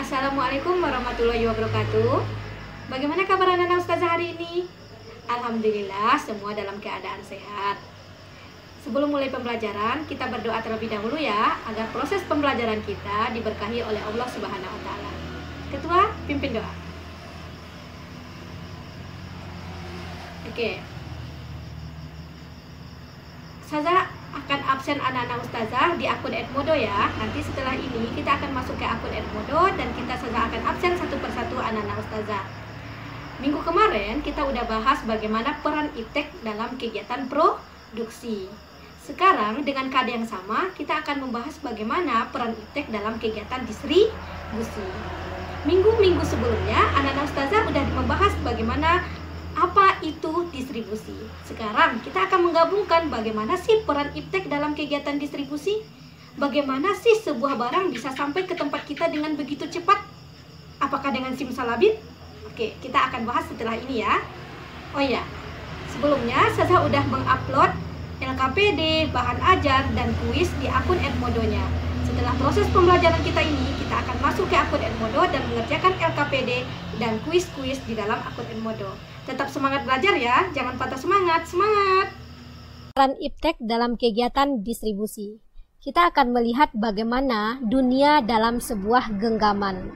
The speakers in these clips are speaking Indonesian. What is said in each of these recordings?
Assalamualaikum warahmatullahi wabarakatuh. Bagaimana kabar anak-anak Ustazah hari ini? Alhamdulillah semua dalam keadaan sehat. Sebelum mulai pembelajaran, kita berdoa terlebih dahulu ya, agar proses pembelajaran kita diberkahi oleh Allah Subhanahu wa taala. Ketua, pimpin doa. Oke. Ustazah akan absen anak-anak Ustazah di akun Edmodo ya. Nanti setelah ini kita akan masuk ke akun Edmodo dan kita Ustazah akan absen satu persatu anak-anak Ustazah. Minggu kemarin kita udah bahas bagaimana peran iptek dalam kegiatan produksi. Sekarang dengan kade yang sama kita akan membahas bagaimana peran iptek dalam kegiatan distribusi. Minggu-minggu sebelumnya anak-anak Ustazah udah membahas bagaimana apa itu distribusi. Sekarang kita akan menggabungkan bagaimana sih peran iptek dalam kegiatan distribusi. Bagaimana sih sebuah barang bisa sampai ke tempat kita dengan begitu cepat? Apakah dengan simsalabim? Oke, kita akan bahas setelah ini ya. Oh iya, sebelumnya saya udah mengupload LKPD, bahan ajar, dan kuis di akun Edmodo-nya. Setelah proses pembelajaran kita ini, kita akan masuk ke akun Edmodo dan mengerjakan LKPD dan kuis-kuis di dalam akun Edmodo. Tetap semangat belajar ya, jangan patah semangat, semangat! Peran iptek dalam kegiatan distribusi. Kita akan melihat bagaimana dunia dalam sebuah genggaman.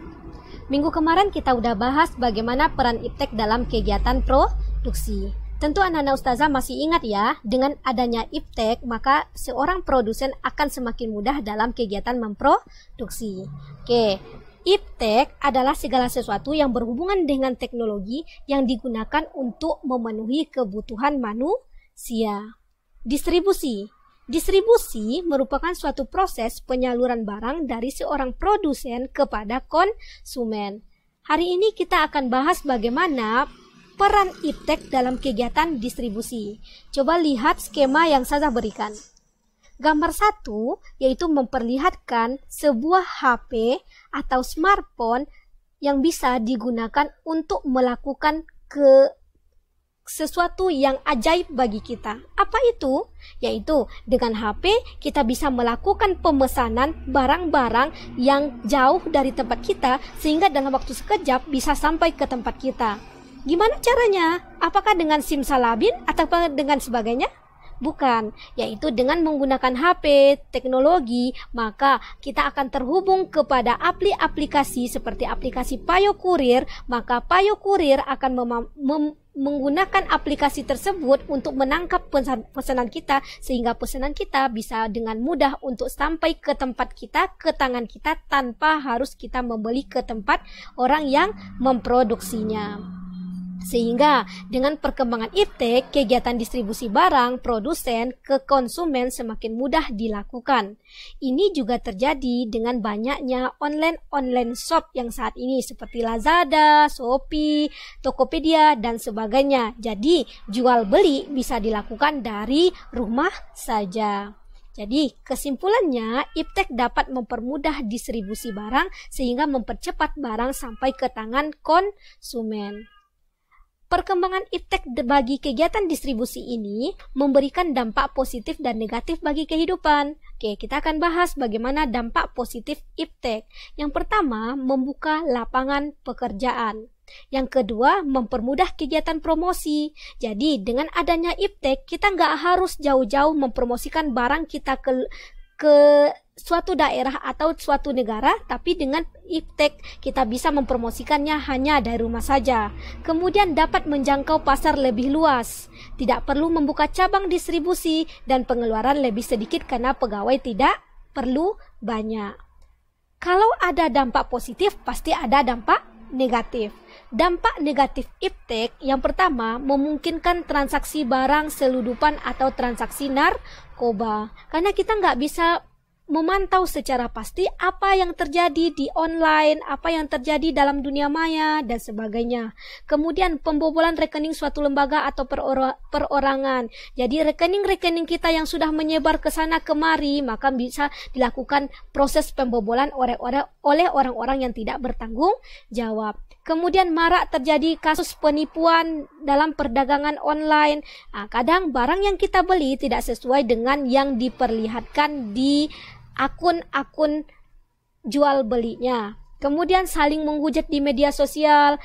Minggu kemarin kita udah bahas bagaimana peran iptek dalam kegiatan produksi. Tentu anak-anak Ustazah masih ingat ya, dengan adanya iptek maka seorang produsen akan semakin mudah dalam kegiatan memproduksi. Oke, iptek adalah segala sesuatu yang berhubungan dengan teknologi yang digunakan untuk memenuhi kebutuhan manusia. Distribusi. Distribusi merupakan suatu proses penyaluran barang dari seorang produsen kepada konsumen. Hari ini kita akan bahas bagaimana peran iptek dalam kegiatan distribusi. Coba lihat skema yang saya berikan. Gambar 1 yaitu memperlihatkan sebuah HP atau smartphone yang bisa digunakan untuk melakukan sesuatu yang ajaib bagi kita. Apa itu? Yaitu dengan HP kita bisa melakukan pemesanan barang-barang yang jauh dari tempat kita sehingga dalam waktu sekejap bisa sampai ke tempat kita. Gimana caranya? Apakah dengan simsalabim atau dengan sebagainya? Bukan, yaitu dengan menggunakan HP, teknologi, maka kita akan terhubung kepada aplikasi seperti aplikasi Payo Kurir, maka Payo Kurir akan menggunakan aplikasi tersebut untuk menangkap pesanan kita, sehingga pesanan kita bisa dengan mudah untuk sampai ke tempat kita, ke tangan kita, tanpa harus kita membeli ke tempat orang yang memproduksinya. Sehingga dengan perkembangan iptek, kegiatan distribusi barang produsen ke konsumen semakin mudah dilakukan. Ini juga terjadi dengan banyaknya online shop yang saat ini seperti Lazada, Shopee, Tokopedia, dan sebagainya. Jadi jual beli bisa dilakukan dari rumah saja. Jadi kesimpulannya, iptek dapat mempermudah distribusi barang sehingga mempercepat barang sampai ke tangan konsumen. Perkembangan iptek bagi kegiatan distribusi ini memberikan dampak positif dan negatif bagi kehidupan. Oke, kita akan bahas bagaimana dampak positif iptek. Yang pertama, membuka lapangan pekerjaan. Yang kedua, mempermudah kegiatan promosi. Jadi, dengan adanya iptek, kita nggak harus jauh-jauh mempromosikan barang kita ke suatu daerah atau suatu negara, tapi dengan iptek kita bisa mempromosikannya hanya dari rumah saja. Kemudian dapat menjangkau pasar lebih luas, tidak perlu membuka cabang distribusi, dan pengeluaran lebih sedikit karena pegawai tidak perlu banyak. Kalau ada dampak positif, pasti ada dampak negatif. Dampak negatif iptek yang pertama, memungkinkan transaksi barang selundupan atau transaksi narkoba, karena kita nggak bisa memantau secara pasti apa yang terjadi di online, apa yang terjadi dalam dunia maya, dan sebagainya. Kemudian pembobolan rekening suatu lembaga atau perorangan. Jadi rekening-rekening kita yang sudah menyebar ke sana kemari, maka bisa dilakukan proses pembobolan oleh orang-orang yang tidak bertanggung jawab. Kemudian marak terjadi kasus penipuan dalam perdagangan online. Nah, kadang barang yang kita beli tidak sesuai dengan yang diperlihatkan di akun-akun jual belinya. kemudian saling menghujat di media sosial.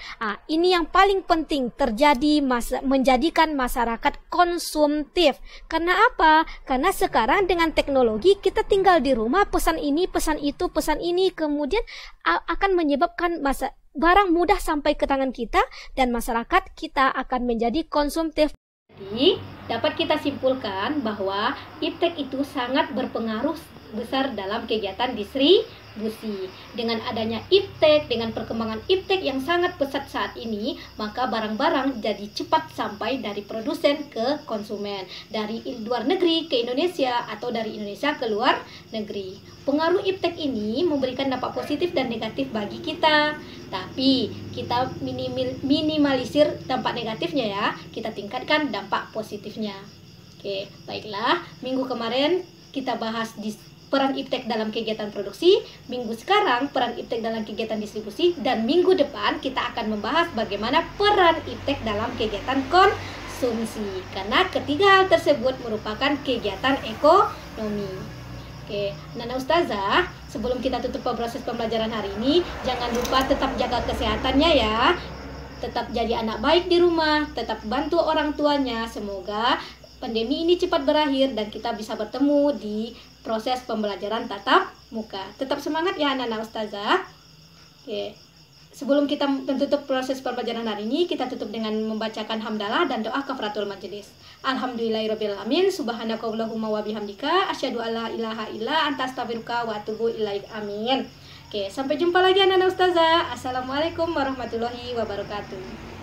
Ini yang paling penting terjadi, menjadikan masyarakat konsumtif. Karena apa? Karena sekarang dengan teknologi kita tinggal di rumah, pesan ini, pesan itu, pesan ini, kemudian akan menyebabkan barang mudah sampai ke tangan kita dan masyarakat kita akan menjadi konsumtif. Jadi, dapat kita simpulkan bahwa iptek itu sangat berpengaruh besar dalam kegiatan distribusi. Dengan adanya iptek, dengan perkembangan iptek yang sangat pesat saat ini, maka barang-barang jadi cepat sampai dari produsen ke konsumen, dari luar negeri ke Indonesia atau dari Indonesia ke luar negeri. Pengaruh iptek ini memberikan dampak positif dan negatif bagi kita, tapi kita minimalisir dampak negatifnya ya, kita tingkatkan dampak positifnya. Oke, baiklah, minggu kemarin kita bahas peran iptek dalam kegiatan produksi, minggu sekarang peran iptek dalam kegiatan distribusi, dan minggu depan kita akan membahas bagaimana peran iptek dalam kegiatan konsumsi. Karena ketiga hal tersebut merupakan kegiatan ekonomi. Oke, Nana Ustazah, sebelum kita tutup proses pembelajaran hari ini, jangan lupa tetap jaga kesehatannya ya. Tetap jadi anak baik di rumah, tetap bantu orang tuanya. Semoga pandemi ini cepat berakhir dan kita bisa bertemu di proses pembelajaran tatap muka. Tetap semangat ya anak-anak Ustazah. Oke. Sebelum kita menutup proses pembelajaran hari ini, kita tutup dengan membacakan hamdalah dan doa kafaratul majelis. Alhamdulillahirabbil alamin, subhanakallahumma wa bihamdika, asyhadu alla ilaha illa anta astaghfiruka wa atubu ilaik. Amin. Oke, sampai jumpa lagi anak-anak Ustazah. Assalamualaikum warahmatullahi wabarakatuh.